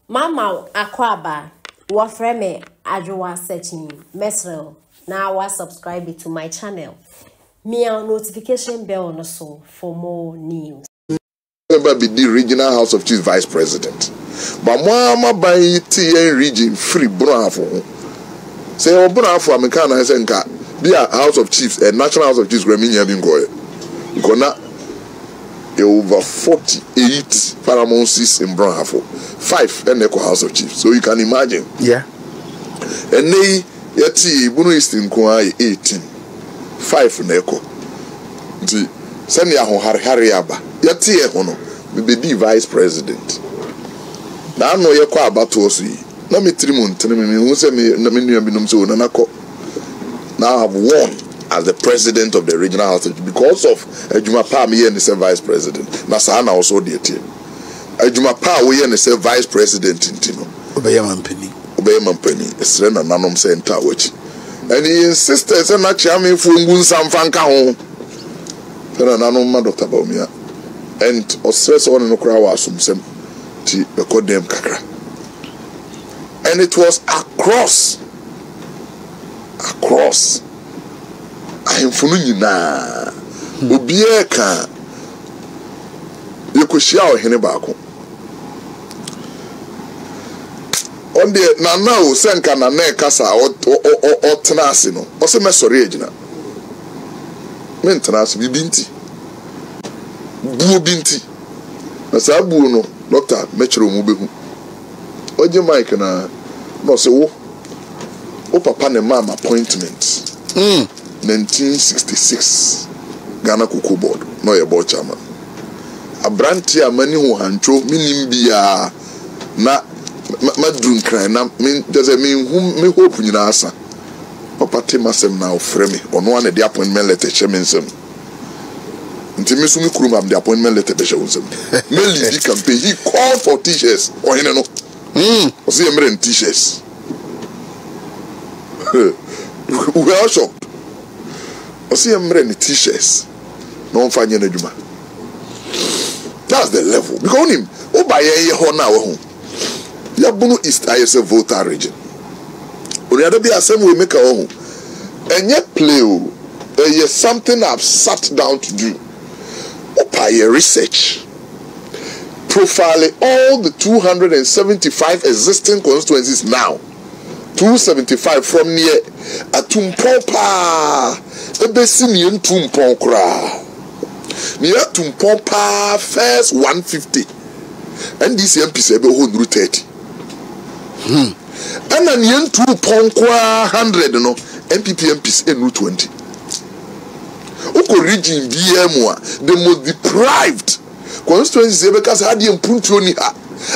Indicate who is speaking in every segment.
Speaker 1: Mama Akwaba, what frame Adjoa searching Mesrel. Now I subscribe to my channel. Me a notification bell on so for more news.
Speaker 2: Never be the regional House of Chiefs Vice President. But Mama by TN region free Brunafo. Say Brunafo Americana Senka be a House of Chiefs, a National House of Chiefs Greminia Bingoy. Gonna over 48 Paramount seats in Brunafo. 5 and Eco House of Chiefs. So you can imagine.
Speaker 3: Yeah.
Speaker 2: And they yeti Bunu Eastern Kwai 18. 5 in Eco. The Sanya Hariaba. Yeti Ehono. Be the vice president. Now I know you quite about to see. Let me 3 months. Who say me now I have won as the president of the regional house because of Ejuma Pa me and the vice president. Nasana also did it. Ejuma Pa we and the vice president in Tino.
Speaker 3: Obeyaman Penny.
Speaker 2: It's Rena Nanom Center which. And he insisted that na chami fungun samfanka ho. Rena Nanom Dr. Baumia. And Ostres on no crowd was some ti record them kakra. And it was across ahemfunu nyina obiara ka yekohia ohene baako onde na now senka na na kasa o tenase no o se mesori agina men tenase bibinti buo binti na sa buo no doctor mechiro mu behu oje mike na no se wo papa ne mama appointment 1966 Ghana Cocoa Board no ye board chairman abranti amani ho hancho minim bia na madrun kran na min does mean me hope nyina asa papa temasem na ofre me ono an the appointment letter chemensem nti me so me kurum am the appointment letter be shewonsem me lead campaign he called for t-shirts or hene no o see emre t-shirts we are shocked. I see him wearing t-shirts. No finding a juma. That's the level. Because him, oh by a hona home. Yabunu East ISF voter region. On the other be a same way make a home. And yet play is something I've sat down to do. Oh by a research. Profiling all the 275 existing constituencies now. 275 from near Atumpopa. Ebesimian Tumpokra. Near Tumpopa first 150. And this MP said 130. And then yen 2.100 no NPP MPs in 20. Oko region BMwa the most deprived constituency because had the impunity ha.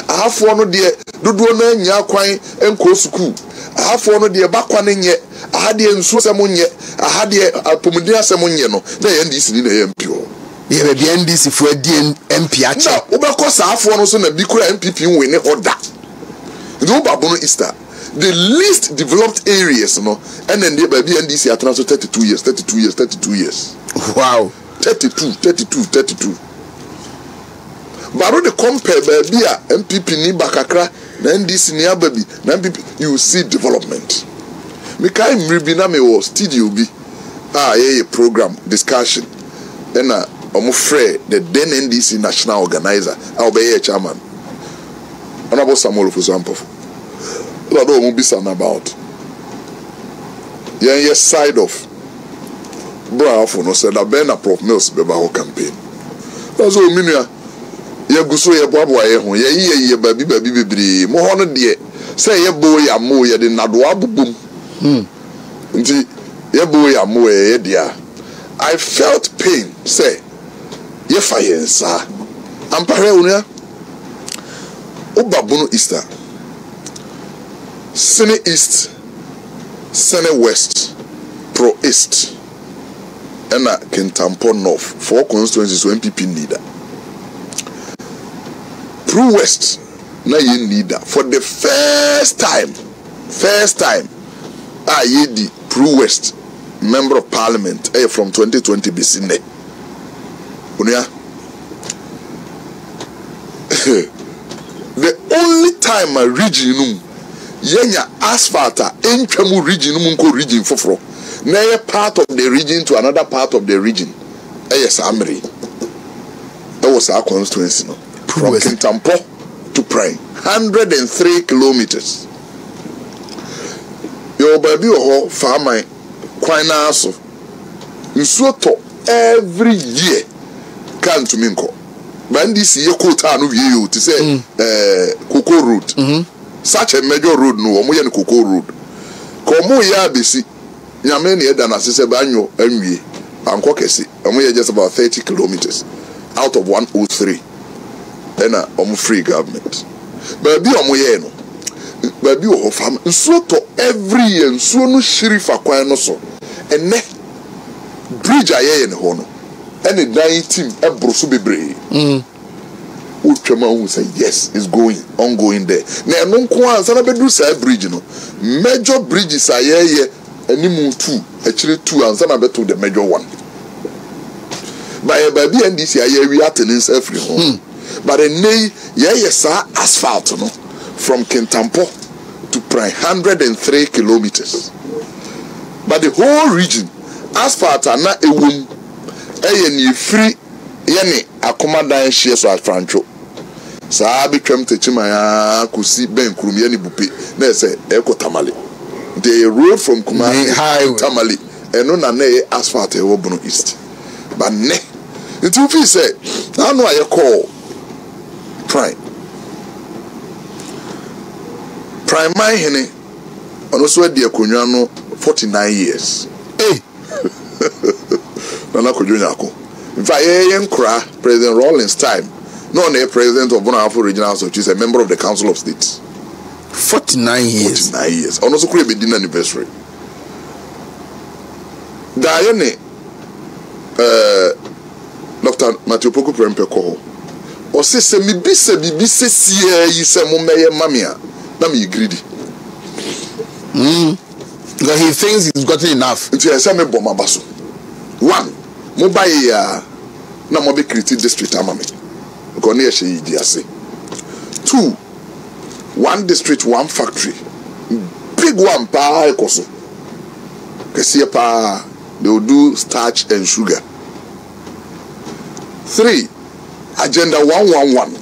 Speaker 2: I have one there do na nya kwan enko school. I have one there bakwane nye I had the nso semonye I had the apomdia semonye no na NDC ni na MP o
Speaker 3: ye be NDC for di MP ache
Speaker 2: na obekọ saafo no so na bi kura MPP win order no babono Easter the least developed areas no and then there be NDC at 32 years
Speaker 3: wow
Speaker 2: 32 Baro the compare baby MPP ni bakakra na NDC ni ababi na MPP you see development. Me kai mribi na me wo studio bi ye program discussion then omo frɛ the then NDC national organizer obey chairman honorable Samuel Fusampofo lo do omo bisa about your side of bravo no said that Ben Prof Mills be ba ho campaign that's all minua ye guso ye boabo ye ho ye babi bebre mo ho no de say ye bo ya mo ye de nado abubum nti ye bo ya mo ye dia I felt pain say ye fire sa ampare unia obabono Easter Sene East Sene West Pro East and Kintampo North 4 constituencies so MPP leader Pro West na ye leader for the first time ye the Pro West member of parliament from 2020 bisine unia the only time a region yenya asphalt entwemu region nko region foforo na part of the region to another part of the region yes amri that was our constituency no from Kintampo to Prime 103 kilometers your baby ho farmer kwan na so nsuo to every year can to minko bandi si ye quota no wie you to say Cocoa Road such a major road no omo ye no Cocoa Road ko mo ya besi nyame ne eda na sese banyo anwie anko kese omo ye just about 30 kilometers out of 103 then omo free government baby omo ye no baby o fam nsuo to every year nsuo no shirifa kwan no so ene bridge aye ne ho no ene dan team e broso bebre Uchema who say yes, it's ongoing there. Na no nko ansa na bedu sa bridge no. Major bridges are here animu 2, actually 2 ansa na beto the major one. By baby NDC aye we attendance every home. But nay yes asphalt no from Kintampo to Prime 103 kilometers. But the whole region asphalt na ewum ni free yene akomadan hye so afrancho saa betwam techima ya kusi ben kurum ye ni bupe na say ekotamale the road from Kumasi Tamale eno na na asphalt e wo Bono East but ne it will be say na no aye call Prime man hene ono so adi akonwa no 49 years na kodwonya ko in fact President Rawlings time no president of Bono Regional Association is a member of the Council of State
Speaker 3: 49 years
Speaker 2: ono so kure be din anniversary Diane Dr. Matthew Poku Prempe ko o se mi bisa bibise sie yi se mo meye mamia na me greedy
Speaker 3: because he thinks he's gotten enough
Speaker 2: nti ese me bomba baso one mo buy ya na mo be create district amame because na she yi ase 2 one district one factory big one pa ekoso kese pa they will do starch and sugar 3 agenda 111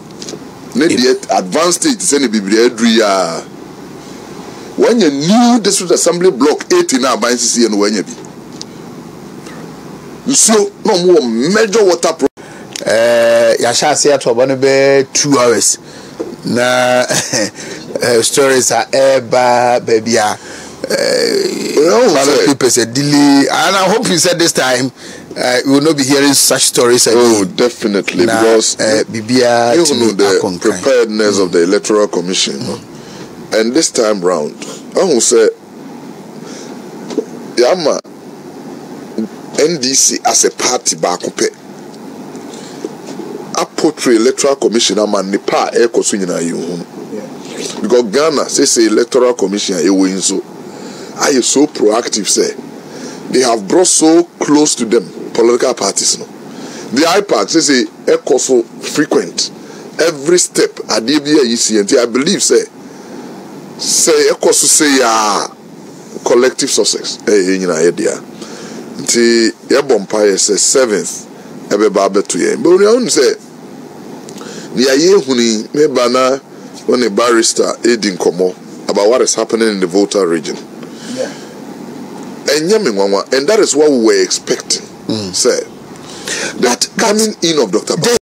Speaker 2: ne the advanced stage say ne biblia adru ya when you new district assembly block 80 na ban CC no wanya bi so no more major water
Speaker 3: ya sha se atobo no be 2 hours na stories are eba baby a people say delay and I hope you said this time we will not be hearing such stories again.
Speaker 2: Oh, definitely, because you know the preparedness of the Electoral Commission, and this time round, I will say, Yama NDC as a party back up. I portray Electoral Commission ama nipa Sunyani you because Ghana says Electoral Commission so I is so proactive say they have brought so close to them political parties no the IPAC say so frequent every step adebia I believe say so say collective success nyina idea nti ye bompa say 7th ebe ba beto ye but we say the aye huni me bana when a barrister aiding komo about what is happening in the Volta region. And that is what we were expecting. Say that coming in of Dr.